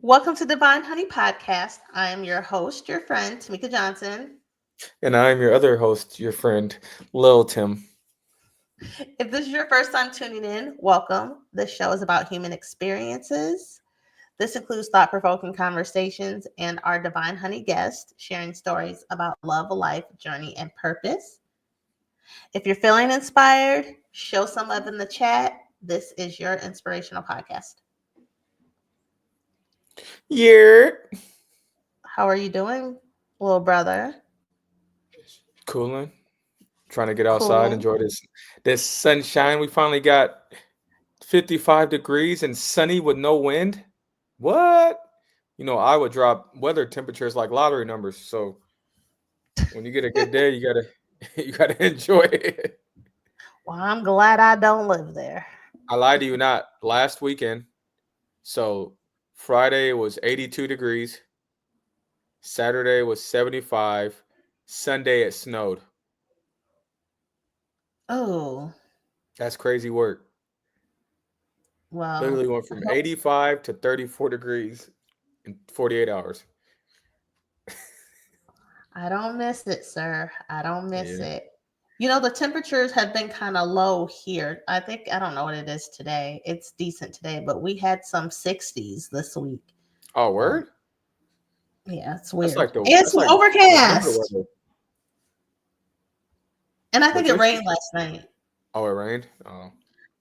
Welcome to Divine Honey Podcast. I am your host, your friend, Tamika Johnson. And I'm your other host, your friend, Lil Tim. If this is your first time tuning in, welcome. This show is about human experiences. This includes thought provoking conversations and our Divine Honey guest sharing stories about love, life, journey, and purpose. If you're feeling inspired, show some love in the chat. This is your inspirational podcast. Yeah. How are you doing, little brother? Cooling. Trying to get outside, Cool. enjoy this sunshine. We finally got 55 degrees and sunny with no wind. What? I would drop weather temperatures like lottery numbers. So when you get a good day, you gotta you gotta enjoy it. Well, I'm glad I don't live there. I lied to you not. Last weekend, so Friday was 82 degrees, Saturday was 75, Sunday it snowed. Oh, That's crazy work. well, Literally went from 85 to 34 degrees in 48 hours. I don't miss it, sir. I don't miss Yeah. it. The temperatures have been kind of low here. I don't know what it is today. It's decent today, but we had some 60s this week. Oh, Um, word? yeah, it's That's weird. like the And that's some like the winter overcast. weather. And I think But it your rained last night. oh, it rained? Oh.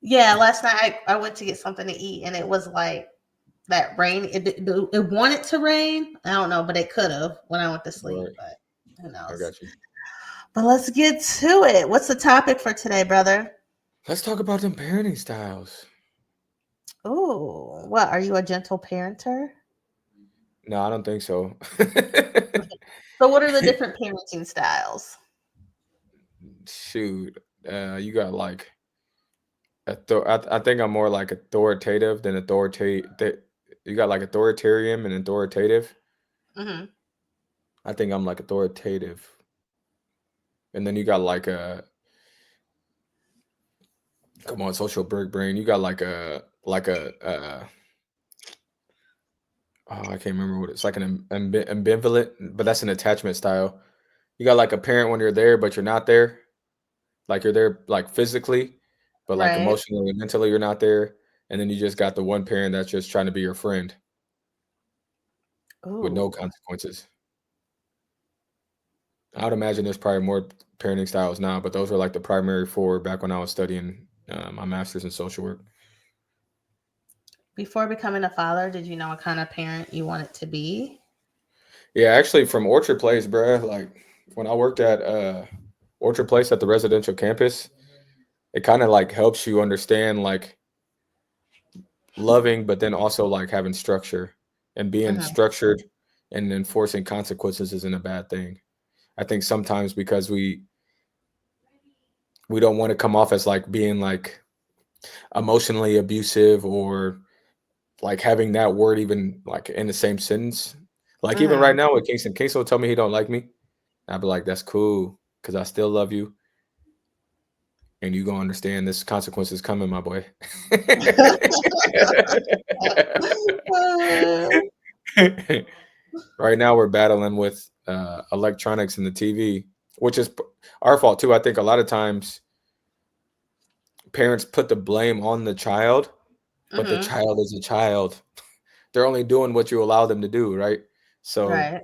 Yeah, last night I went to get something to eat and it was like that rain. It wanted to rain. I don't know, but it could have when I went to sleep, Right. but who I knows? got you. But let's get to it. What's the topic for today, brother? Let's talk about them parenting styles. Oh, what? Are you a gentle parenter? No, I don't think so. So, what are the different parenting styles? Shoot. You got like I think I'm more like authoritative than authoritative. You got like authoritarian and authoritative. Hmm. I think I'm like authoritative. And then you got like a come on, social bird brain. You got like a oh, I can't remember what it's like an ambivalent, but that's an attachment style. You got like a parent when you're there, but you're not there. Like you're there like physically, but like Right. emotionally and mentally you're not there. And then you just got the one parent that's just trying to be your friend with no Ooh. consequences. I would imagine there's probably more parenting styles now, but those were like the primary four back when I was studying my master's in social work. Before becoming a father, did you know what kind of parent you wanted to be? Yeah, actually from Orchard Place, bruh, like when I worked at Orchard Place at the residential campus, it kind of like helps you understand like loving, but then also like having structure and being Hmm. structured and enforcing consequences isn't a bad thing. I think sometimes because we don't want to come off as like being like emotionally abusive or like having that word even like in the same sentence. Like even right Hmm. now with Kingston will tell me he don't like me. I'd be like, that's cool because I still love you and you gonna understand this consequence is coming, my boy. Right now, we're battling with electronics and the TV, which is our fault too. I think a lot of times parents put the blame on the child, but the Hmm. child is a child. They're only doing what you allow them to do, right? So Right.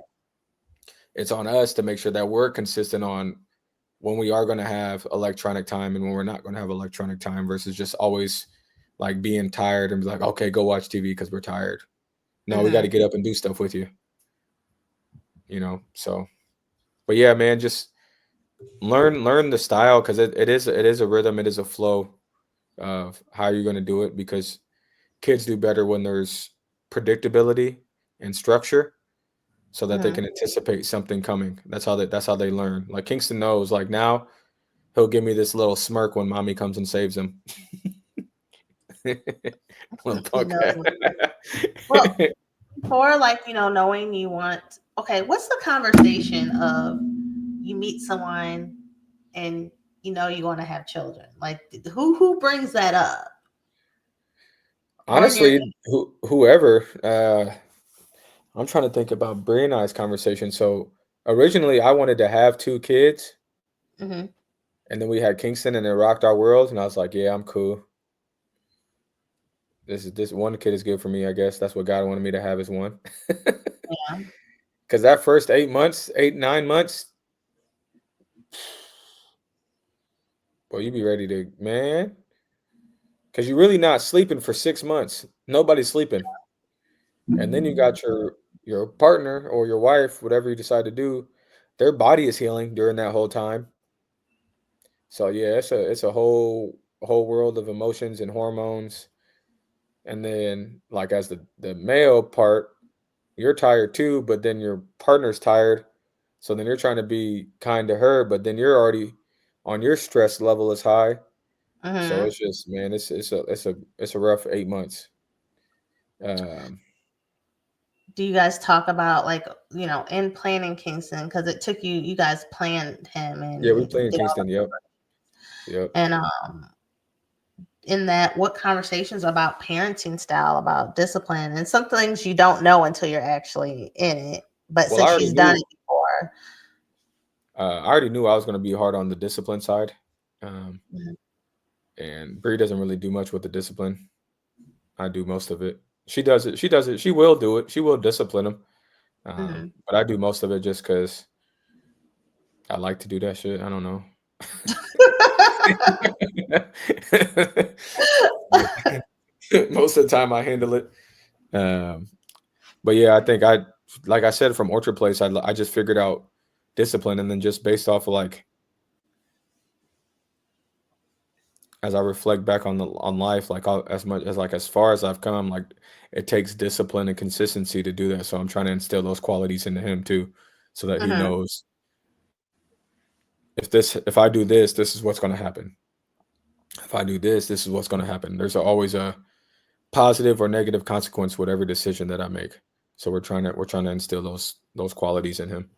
it's on us to make sure that we're consistent on when we are going to have electronic time and when we're not going to have electronic time versus just always like being tired and be like, okay, go watch TV because we're tired. No, we got to Hmm. get up and do stuff with you. So, but yeah, man, just learn the style because it is a rhythm, it is a flow of how you're going to do it because kids do better when there's predictability and structure so that they Hmm. can anticipate something coming. That's how they learn. Like Kingston knows like now he'll give me this little smirk when mommy comes and saves him. Little He punk. knows what to do. Well, for like, knowing you want, okay, what's the conversation of you meet someone and you want to have children? Like, who brings that up? Or in your Honestly, whoever. I'm trying to think about Brie and I's conversation. So originally, I wanted to have 2 kids, Mm-hmm. and then we had Kingston, and it rocked our world. And I was like, "Yeah, I'm cool. This one kid is good for me. I guess that's what God wanted me to have is one." Yeah. Because that first 8 months, 8 9 months, boy, you be ready to man. Because you're really not sleeping for 6 months. Nobody's sleeping, and then you got your partner or your wife, whatever you decide to do. Their body is healing during that whole time. So yeah, it's a whole world of emotions and hormones. And then like as the male part, you're tired too, but then your partner's tired. So then you're trying to be kind to her, but then you're already on your stress level is high. So Mm-hmm. it's just man, it's a rough 8 months. Um, Do you guys talk about like, in planning Kingston, because it took you guys planned him yeah, we and play in did all Kingston. Yep, yep. and in that, what conversations about parenting style, about discipline, and some things you don't know until you're actually in it, but Well, I since already she's done knew. it before. I already knew I was going to be hard on the discipline side. Um, Mhm. and Bree doesn't really do much with the discipline. I do most of it. She does it. She does it. She will do it. She will discipline him. Mhm. But I do most of it just because I like to do that shit. I don't know. Most of the time I handle it. Um, but yeah, I think like I said, from Orchard Place, I just figured out discipline, and then just based off of like as I reflect back on life, like as much as like as far as I've come, like it takes discipline and consistency to do that. So I'm trying to instill those qualities into him too, so that he Mhm. knows if I do this, this is what's going to happen. If I do this, this is what's going to happen. There's always a positive or negative consequence whatever decision that I make. So we're trying to instill those qualities in him.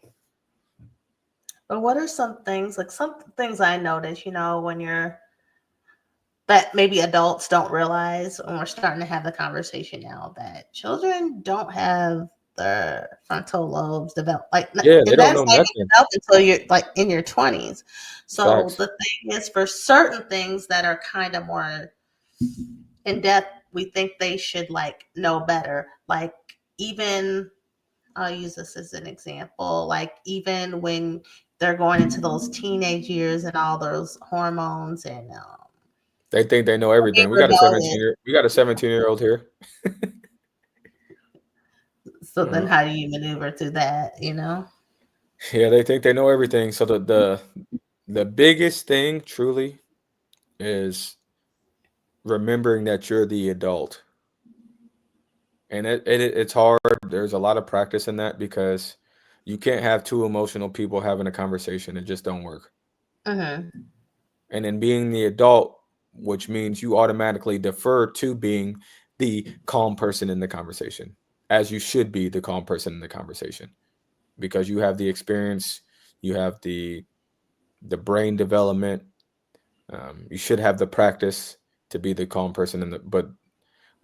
But what are some things I notice, when you're that maybe adults don't realize when we're starting to have the conversation now, that children don't have their frontal lobes developed, like, Yeah, they and don't that's know not even nothing. developed until you're like in your 20s. So Facts. the thing is, for certain things that are kind of more in depth, we think they should like know better. Like, even I'll use this as an example. Like, even when they're going into those teenage years and all those hormones and They think they know everything. We got a 17 rebellious. year we got a 17-year-old here. So then Uh, how do you maneuver through that? yeah, they think they know everything. So the biggest thing truly is remembering that you're the adult. And it's hard. There's a lot of practice in that because you can't have two emotional people having a conversation. It just don't work. Mm-hmm. And then being the adult, which means you automatically defer to being the calm person in the conversation, as you should be the calm person in the conversation, because you have the experience, you have the brain development. You should have the practice to be the calm person in the. But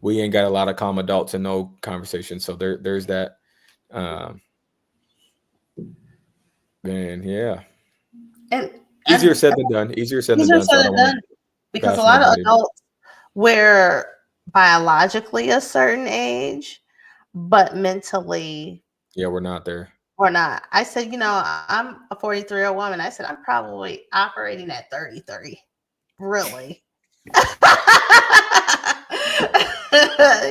we ain't got a lot of calm adults and no conversation, so there's that. Um, Man, yeah. And Easier and said than done. Easier said than easier done. said So I than don't want to done, because a bash lot of nobody. adults were biologically a certain age, but mentally Yeah, we're not there. or not. I said, I'm a 43-year-old woman. I said, I'm probably operating at 33. Really?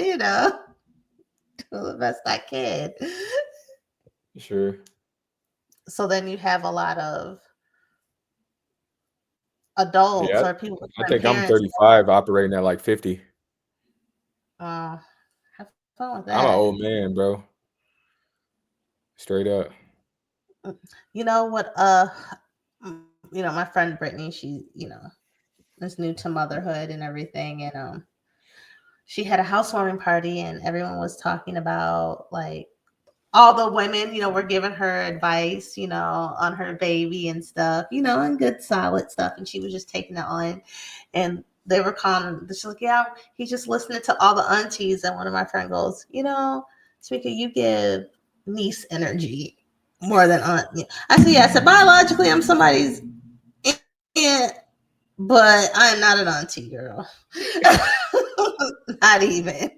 you know, do the best I can. Sure. So then you have a lot of adults Yeah. or people, I and think I'm parents, 35 operating at like 50. uh, have fun with I'm an that. old man, bro. Straight up. You know what? My friend Brittany, she, is new to motherhood and everything, and she had a housewarming party, and everyone was talking about like all the women, were giving her advice, on her baby and stuff, and good solid stuff, and she was just taking it on, and they were calling. She's like, "Yeah, he's just listening to all the aunties," and one of my friend goes, Tamika, you give niece energy more than aunt. I said, yeah, I said, biologically, I'm somebody's aunt, but I'm not an auntie girl. Not even.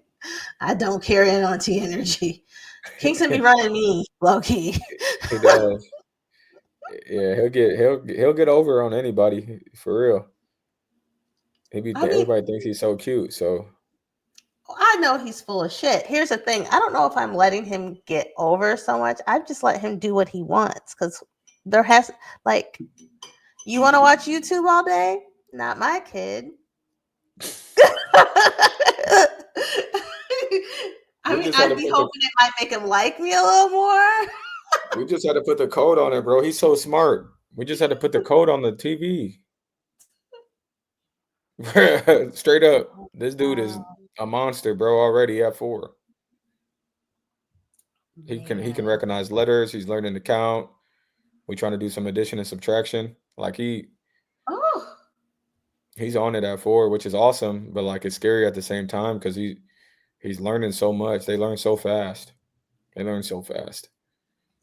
I don't carry an auntie energy. Kingston be running me, low key. He does. Yeah, he'll get over on anybody for real. I mean, Everybody thinks he's so cute. So I know he's full of shit. Here's the thing. I don't know if I'm letting him get over so much. I've just let him do what he wants because there has like you want to watch YouTube all day? Not my kid. I we mean, just had I'd to be put the hoping it might make him like me a little more. we just had to put the code on it, bro. He's so smart. We just had to put the code on the TV. Straight up, this dude is a monster, bro. Already at 4, he can Man. recognize letters. He's learning to count. We trying to do some addition and subtraction. Like Oh, he's on it at 4, which is awesome. But like it's scary at the same time because he's learning so much. They learn so fast. They learn so fast.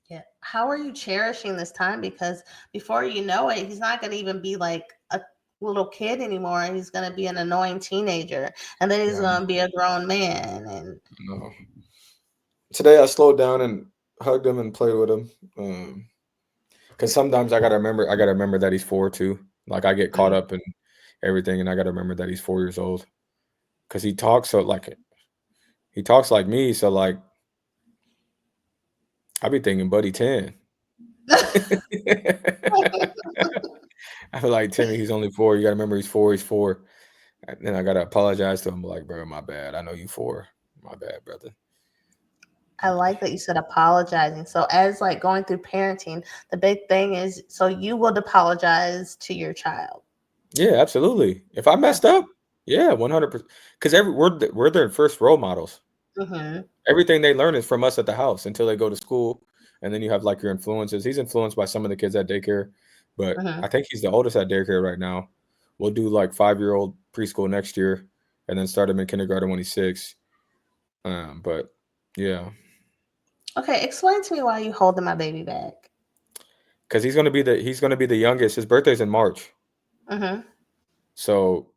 yeah. How are you cherishing this time? Because before you know it, he's not going to even be like a little kid anymore. He's going to be an annoying teenager, and then he's Yeah, going to be a grown man. And no. Today I slowed down and hugged him and played with him. Because sometimes I gotta remember that he's 4 too. Like I get caught mm, up in everything, and I gotta remember that he's 4 years old. Because he talks like me. So like I be thinking, buddy, 10. I feel like Timmy, he's only 4. You gotta remember he's 4. He's 4. And then I gotta apologize to him, like, bro, my bad. I know you 4. My bad, brother. I like that you said apologizing. So as like going through parenting, the big thing is so you will apologize to your child. Yeah, absolutely. If I Yeah. messed up, yeah, 100%. Because we're their first role models. Mm-hmm. Everything they learn is from us at the house until they go to school, and then you have like your influences. He's influenced by some of the kids at daycare, but Mm-hmm. I think he's the oldest at daycare right now. We'll do like 5-year-old preschool next year, and then start him in kindergarten when he's 6. But yeah, Okay, explain to me why you holding my baby back. because he's gonna be the youngest. His birthday's in March, Mm-hmm. so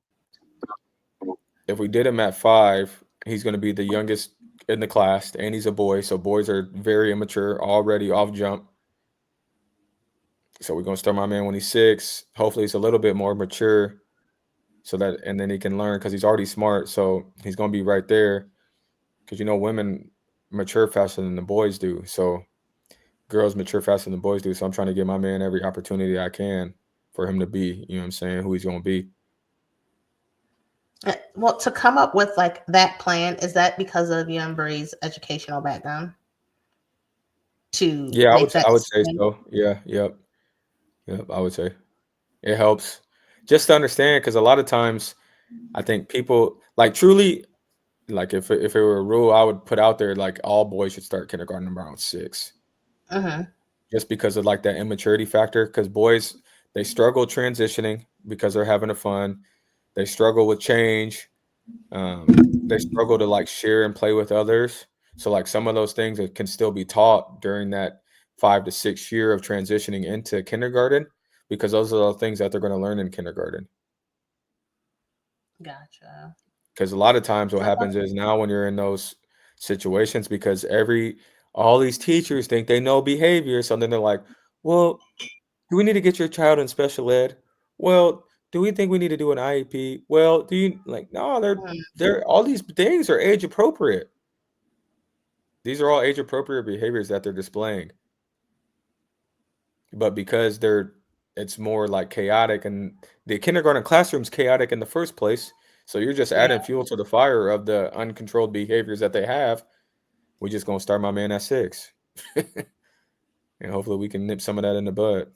if we did him at 5, he's gonna be the youngest in the class, and he's a boy. So boys are very immature already off jump. So we're gonna start my man when he's 6. Hopefully, he's a little bit more mature, so that and then he can learn because he's already smart. So he's gonna be right there because women mature faster than the boys do. So girls mature faster than the boys do. So I'm trying to give my man every opportunity I can for him to be, you know what I'm saying, who he's gonna be. Well, to come up with like that plan, is that because of young Bree's educational background to Yeah, make that I would say decision? so. Yeah, yep. I would say it helps just to understand because a lot of times I think people like truly like if it were a rule, I would put out there like all boys should start kindergarten around 6, Mm-hmm. just because of like that immaturity factor. Because boys they struggle transitioning because they're having a fun. They struggle with change. They struggle to like share and play with others. So like some of those things that can still be taught during that 5 to 6 year of transitioning into kindergarten, because those are the things that they're going to learn in kindergarten. Gotcha. Because a lot of times what So happens is now when you're in those situations, because all these teachers think they know behavior, so then they're like, well, do we need to get your child in special ed? Well, do we think we need to do an IEP? Well, do you like no, mm, they're all these things are age appropriate. These are all age appropriate behaviors that they're displaying. But because it's more like chaotic, and the kindergarten classroom's chaotic in the first place, so you're just yeah. adding fuel to the fire of the uncontrolled behaviors that they have. We're just gonna start my man at 6. And hopefully we can nip some of that in the bud.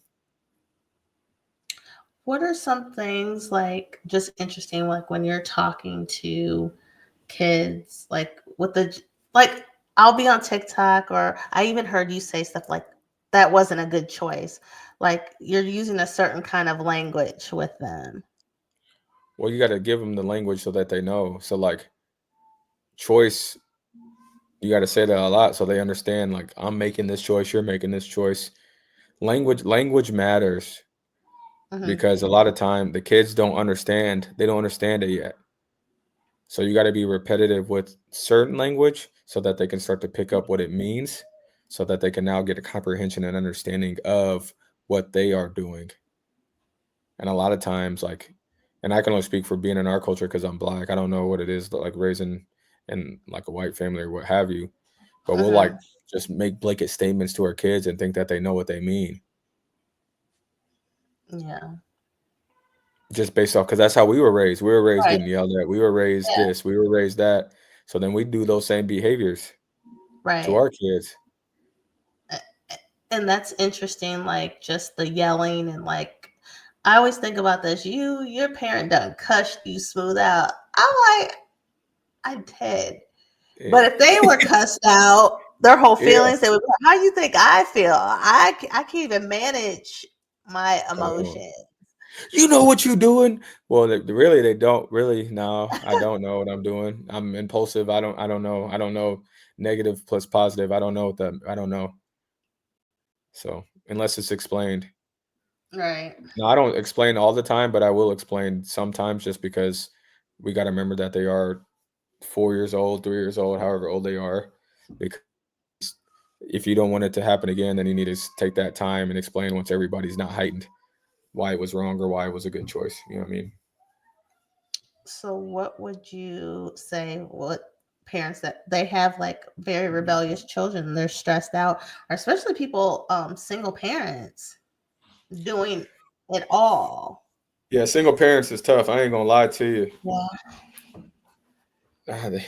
What are some things like just interesting, like when you're talking to kids, like with like I'll be on TikTok or I even heard you say stuff like that wasn't a good choice. Like you're using a certain kind of language with them. Well, you got to give them the language so that they know. So like choice You got to say that a lot so they understand. Like, I'm making this choice, you're making this choice. Language matters Mm-hmm. because a lot of time the kids don't understand. They don't understand it yet. So you got to be repetitive with certain language so that they can start to pick up what it means, so that they can now get a comprehension and understanding of what they are doing. And a lot of times, like, and I can only speak for being in our culture because I'm black. I don't know what it is like raising in like a white family or what have you, but we'll like Mm-hmm. just make blanket statements to our kids and think that they know what they mean Yeah. just based off because that's how we were raised. We were raised Right. getting yelled at. We were raised Yeah. this. We were raised that. So then we do those same behaviors to Right. our kids. A- And that's interesting, like just the yelling and like I always think about this. Your parent done cussed you smooth out. I'm like, I did. But Yeah. if they were cussed out, their whole Yeah. feelings, they would be like, how you think I feel? I can't even manage my Oh, emotions. you know what you doing? Well, really, they don't really. No, I don't know what I'm doing. I'm impulsive. I don't know. I don't know negative plus positive. I don't know what the. I don't know. So unless it's explained. Right. No, I don't explain all the time, but I will explain sometimes just because we got to remember that they are 4 years old, 3 years old, however old they are. Because if you don't want it to happen again, then you need to take that time and explain once everybody's not heightened why it was wrong or why it was a good choice. You know what I mean? So what would you say what parents that they have like very rebellious children, they're stressed out, or especially people single parents doing it all. Yeah, single parents is tough. I ain't gonna lie to you. Yeah.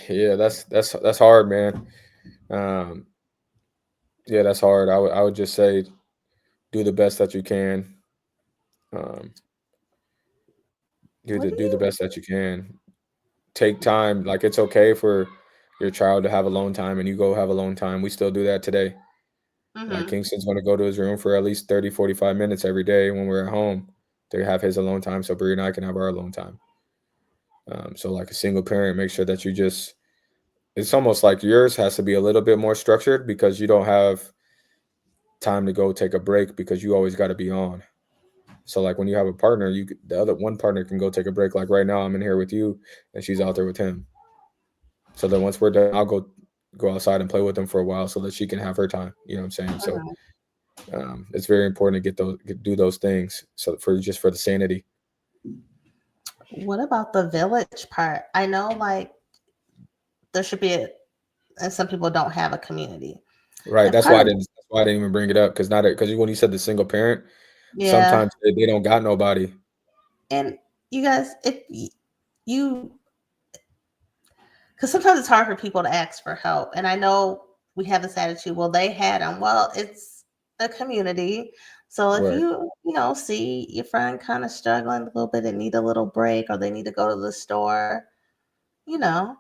Yeah, that's hard, man. Um, yeah, that's hard. I would just say do the best that you can. Um, What do do the you best that you can. Take time. Like it's okay for your child to have alone time, and you go have alone time. We still do that today. Like mm-hmm. Kingston's going to go to his room for at least 30, 45 minutes every day when we're at home to have his alone time. So Bree and I can have our alone time. So like a single parent, make sure that you just it's almost like yours has to be a little bit more structured because you don't have time to go take a break because you always got to be on. So like when you have a partner, the other one partner can go take a break. Like right now, I'm in here with you, and she's out there with him. So then once we're done, I'll go outside and play with them for a while so that she can have her time. You know what I'm saying? So Mm-hmm. it's very important to do those things so for just for the sanity. What about the village part? I know like there should be a and some people don't have a community. Right. And part of That's why I didn't even bring it up because not because when you said the single parent, yeah, sometimes they don't got nobody. and you guys, if you because sometimes it's hard for people to ask for help. And I know we have this attitude, well, they had them. Well, it's a community. So if Right. see your friend kind of struggling a little bit and need a little break or they need to go to the store, you know,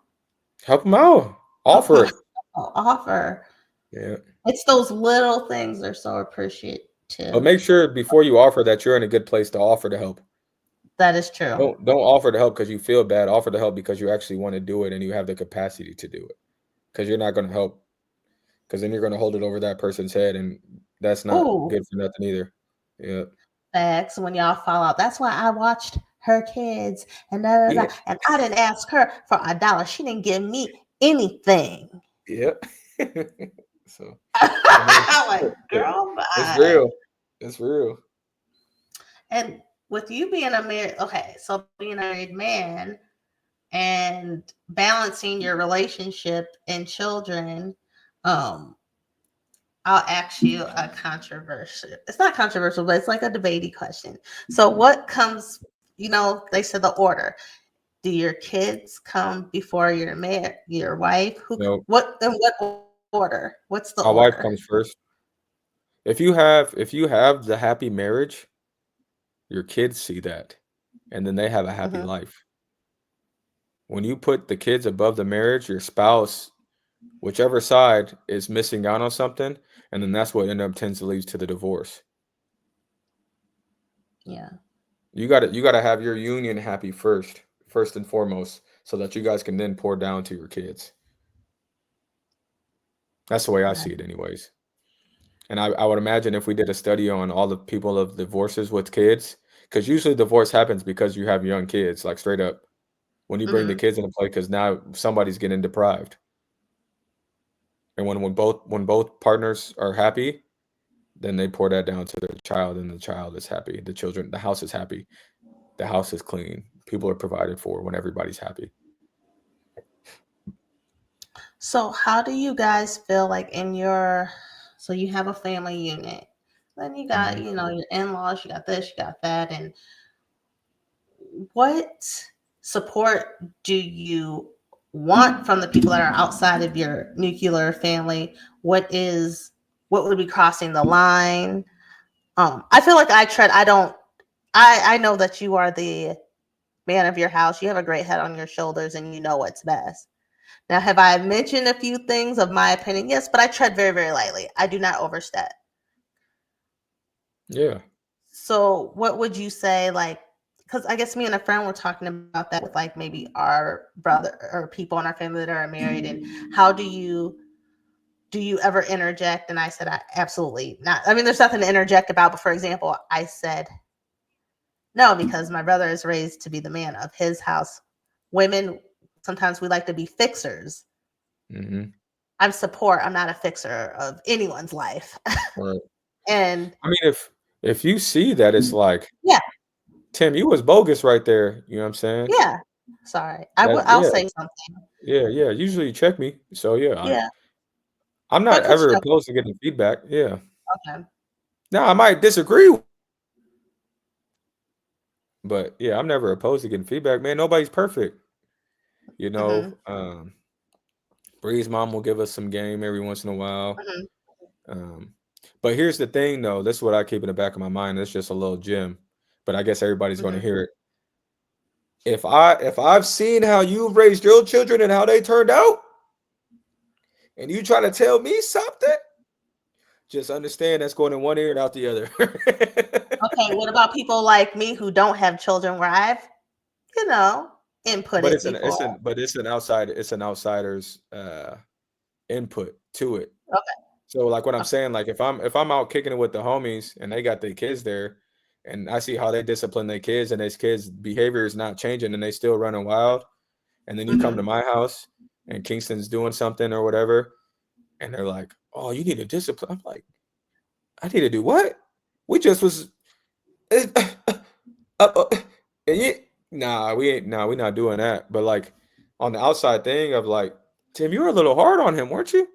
Help them out. help Offer them it. offer. Yeah. It's those little things that are so But appreciative. make sure before you offer that you're in a good place to offer the help. That is true. Don't offer the help because you feel bad. Offer the help because you actually want to do it and you have the capacity to do it. Because you're not going to help. Because then you're going to hold it over that person's head, and that's not Oh, good for nothing either. Yeah. facts when y'all fall out. That's why I watched her kids and da da Yeah. da. And I didn't ask her for $1. She didn't give me anything. Yeah. So I mean, I'm like, girl, it's bye. real. It's real. And with you being a married, okay, so being a married man and balancing your relationship and children, um, I'll ask you a controversial. It's not controversial, but it's like a debatey question. So, what comes? They said the order. Do your kids come before your wife? No, What in what order? What's the my wife order? comes first. If you have the happy marriage, your kids see that, and then they have a happy Hmm. life. When you put the kids above the marriage, your spouse, whichever side, is missing out on something, and then that's what end up tends to lead to the divorce. Yeah. You gotta have your union happy first and foremost, so that you guys can then pour down to your kids. That's the way I Right. see it, anyways. And I would imagine if we did a study on all the people of divorces with kids, because usually divorce happens because you have young kids, like straight up when you bring the Mhm. kids into play, because now somebody's getting deprived. And when both partners are happy, then they pour that down to their child, and the child is happy. The house is happy. The house is clean. People are provided for when everybody's happy. So, how do you guys feel like in your, so you have a family unit, then you got, Hmm. you know, your in-laws, you got this, you got that, and what support do you want from the people that are outside of your nuclear family? What would be crossing the line? I feel like I don't, I know that you are the man of your house. You have a great head on your shoulders and you know what's best. Now, have I mentioned a few things of my opinion? Yes, but I tread very, very lightly. I do not overstep. Yeah. So, what would you say, like, because I guess me and a friend were talking about that with like maybe our brother or people in our family that are married, and how do you ever interject? And I said, I absolutely not. I mean, there's nothing to interject about, but for example, I said no because my brother is raised to be the man of his house. Women, sometimes we like to be fixers. Hmm. I'm support. I'm not a fixer of anyone's life. Right. And I mean, if you see that it's like, yeah, Tim, you was bogus right there. You know what I'm saying? yeah. Sorry, That I'll yeah, say something. yeah. Usually you check me. So yeah, Yeah, I'm not but ever constructive. opposed to getting feedback. Yeah. Okay. Now I might disagree, but yeah, I'm never opposed to getting feedback, man. Nobody's perfect. You know, Mhm. Bree's mom will give us some game every once in a while. Mhm. Um, but here's the thing, though. This is what I keep in the back of my mind. It's just a little gem, but I guess everybody's going to Mhm. hear it. If I've seen how you've raised your children and how they turned out, and you try to tell me something, just understand that's going in one ear and out the other. Okay. What about people like me who don't have children, where I've, you know, input But it it's an before? it's an but it's an outsider's input to it. Okay. So like what I'm Okay. saying, like if I'm out kicking it with the homies and they got their kids there, and I see how they discipline their kids and those kids' behavior is not changing and they still running wild, and then you come to Mhm. my house and Kingston's doing something or whatever, and they're like, "Oh, you need to discipline." I'm like, "I need to do what? We just was, and you, nah, we ain't, nah, we not doing that." But like on the outside thing of like, Tim, you were a little hard on him, weren't you?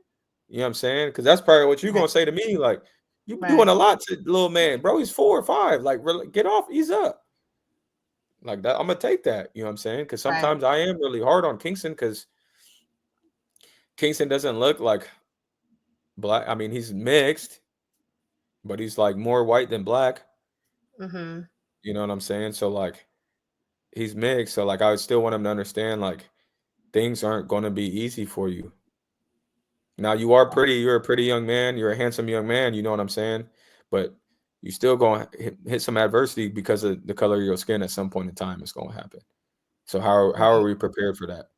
You know what I'm saying? Because that's probably what you're Right. gonna say to me. Like, you be doing Right. a lot to the little man, bro. He's 4 or 5. Like, get off, ease up. Like that, I'm gonna take that. You know what I'm saying? Because Right. sometimes I am really hard on Kingston because Kingston doesn't look like black. I mean, he's mixed, but he's like more white than black. Mhm. You know what I'm saying? So like, he's mixed. So like, I would still want him to understand like things aren't gonna be easy for you. Now you are pretty. You're a pretty young man. You're a handsome young man. You know what I'm saying? But you still going to hit some adversity because of the color of your skin. At some point in time, it's going to happen. So how are Right. we prepared for that?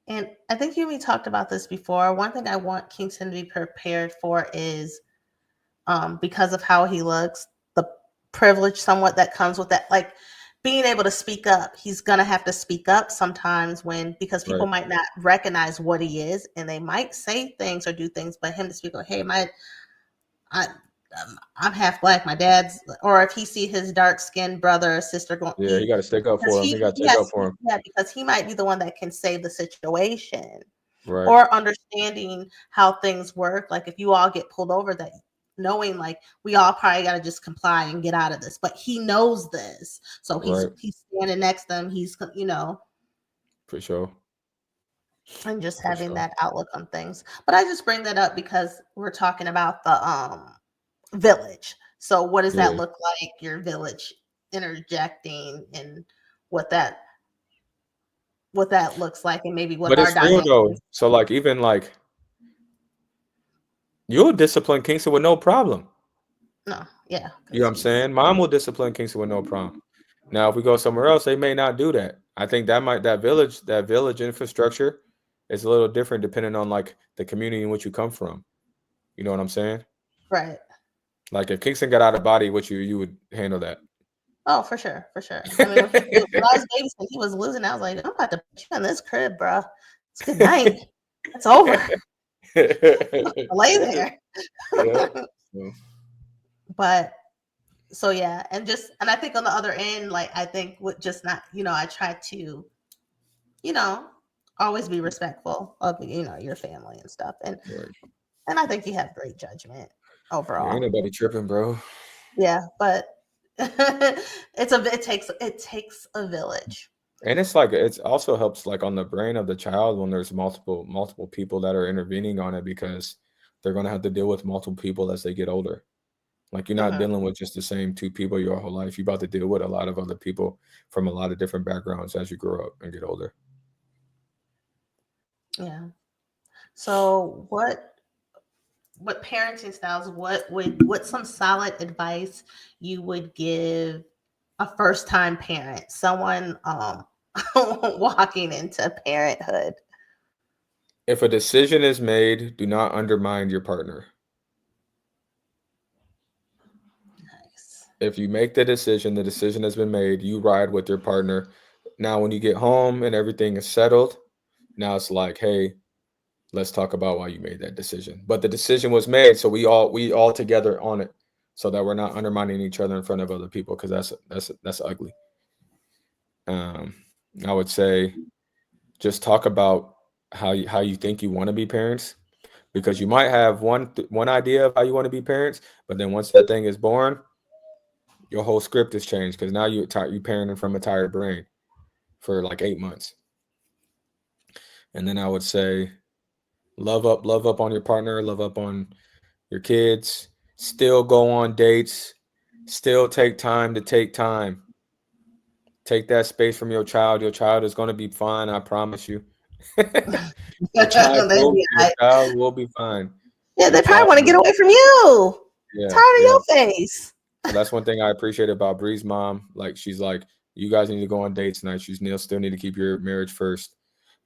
And I think you and me talked about this before. One thing I want Kingston to be prepared for is, because of how he looks, the privilege somewhat that comes with that, like being able to speak up. He's gonna have to speak up sometimes when, because people Right. might not recognize what he is, and they might say things or do things, but him to speak up, hey, I, I'm half black. My dad's, or if he see his dark skinned brother or sister going, Yeah, you got to stick up because for him. You got to stick yes, up for him. yeah, because he might be the one that can save the situation, Right. or understanding how things work. Like if you all get pulled over, that knowing like we all probably got to just comply and get out of this, but he knows this, so Right. he's standing next to them. He's, you know, For sure. and just For having sure. that outlook on things. But I just bring that up because we're talking about the village. So what does that Yeah. look like? Your village interjecting, and what that what that looks like, and maybe what But our it's real dynamic though. is. So like even like you'll discipline Kingston with no problem. No, yeah, You know what because I'm he's saying? Mom will discipline Kingston with no problem. Now, if we go somewhere else, they may not do that. I think that village infrastructure it's a little different depending on like the community in which you come from. You know what I'm saying? Right. Like if Kingston got out of body with you, you would handle that. Oh, for sure, for sure. I mean, when I was babysitting, he was losing. I was like, I'm about to put you in this crib, bro. It's good night. It's over. Lay there. Yeah. So, But so yeah, and I think on the other end, like I think with just not, I try to, you know, always be respectful of your family and stuff, right. and I think you have great judgment Yeah, ain't overall. nobody tripping, bro. Yeah, but it takes a village. And it's like it's also helps like on the brain of the child when there's multiple people that are intervening on it because they're gonna have to deal with multiple people as they get older. Like you're not Hmm. dealing with just the same two people your whole life. You're about to deal with a lot of other people from a lot of different backgrounds as you grow up and get older. Yeah. So what parenting styles? What's some solid advice you would give a first time parent, someone walking into parenthood? If a decision is made, do not undermine your partner. Nice. If you make the decision has been made, you ride with your partner. Now, when you get home and everything is settled, now it's like, hey, let's talk about why you made that decision. But the decision was made, so we all together on it, so that we're not undermining each other in front of other people because that's ugly. Um, I would say just talk about how you think you want to be parents because you might have one idea of how you want to be parents, but then once that thing is born, your whole script has changed because now you parenting from a tired brain for like 8 months. And then I would say love up on your partner, love up on your kids, still go on dates, still take time to take time. Take that space from your child. Your child is going to be fine, I promise you. They'd be Your like, child will be fine. yeah, Your they probably child want to get will, away from you. yeah, Tired of yeah. your face. So that's one thing I appreciate about Bree's mom. Like she's like, you guys need to go on dates tonight. She's still need to keep your marriage first.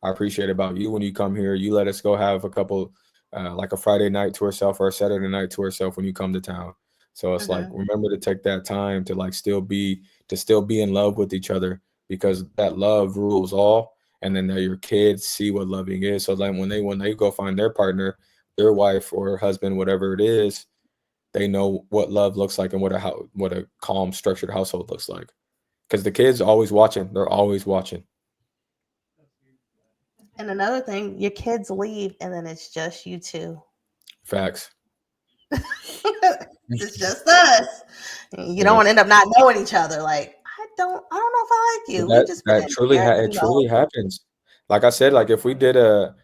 I appreciate about you when you come here. You let us go have a couple, like a Friday night to herself or a Saturday night to herself when you come to town. So it's like Hmm. remember to take that time to like still be in love with each other because that love rules all. And then that your kids see what loving is. So like when they go find their partner, their wife or husband, whatever it is, they know what love looks like and what a calm, structured household looks like. Because the kids always watching. They're always watching. And another thing, your kids leave, and then it's just you two. Facts. It's just us. You don't Yeah. want to end up not knowing each other. Like, I don't know if I like But you. We that just that been truly there, it truly happens. Like I said, like if we did a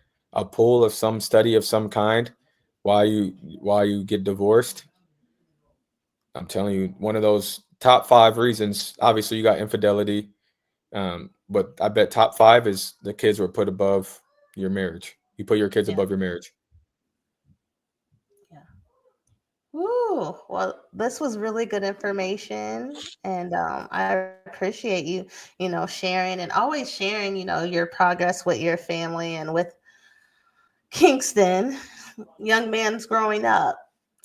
pool of some study of some kind, why you get divorced, I'm telling you, one of those top 5 reasons. Obviously, you got infidelity, but I bet top 5 is the kids were put above your marriage. You put your kids Yeah, above your marriage. yeah. Ooh, well, this was really good information, and I appreciate you sharing and always sharing, your progress with your family and with Kingston, young man's growing up.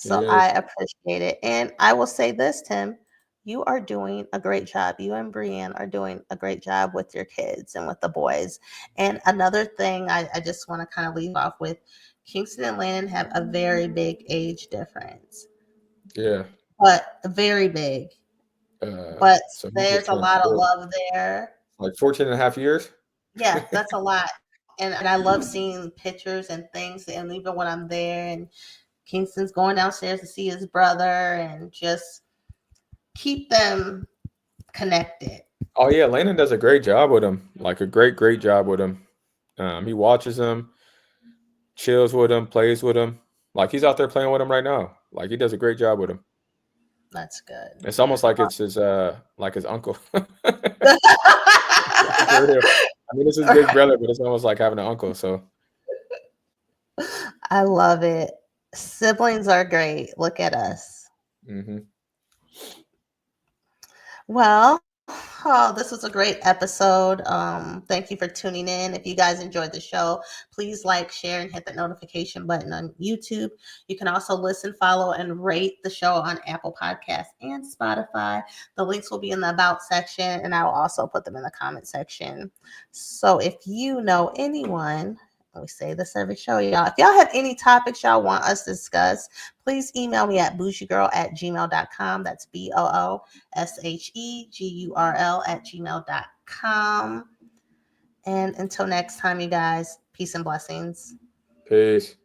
It So I is. appreciate it. And I will say this, Tim, you are doing a great job. You and Brienne are doing a great job with your kids and with the boys. And another thing I just want to kind of leave off with, Kingston and Landon have a very big age difference, Yeah. but very big. But So he just there's a turned lot of 4, love there. like 14 and a half years. Yeah, that's a lot. And I love seeing pictures and things, and even when I'm there, and Kingston's going downstairs to see his brother, and just keep them connected. Oh yeah, Landon does a great job with him. Like a great job with him. He watches him, chills with him, plays with him. Like he's out there playing with him right now. Like he does a great job with him. That's good. It's almost like his uncle. For real. I mean, this is big brother, but it's almost like having an uncle. So I love it. Siblings are great. Look at us. hmm Well, Oh, this was a great episode. Thank you for tuning in. If you guys enjoyed the show, please like, share, and hit the notification button on YouTube. You can also listen, follow, and rate the show on Apple Podcasts and Spotify. The links will be in the About section, and I will also put them in the comment section. So if you know anyone, we say this every show, y'all. If y'all have any topics y'all want us to discuss, please email me at bougiegirl@gmail.com. That's BOOSHEGURL@gmail.com. And until next time, you guys, peace and blessings. Peace.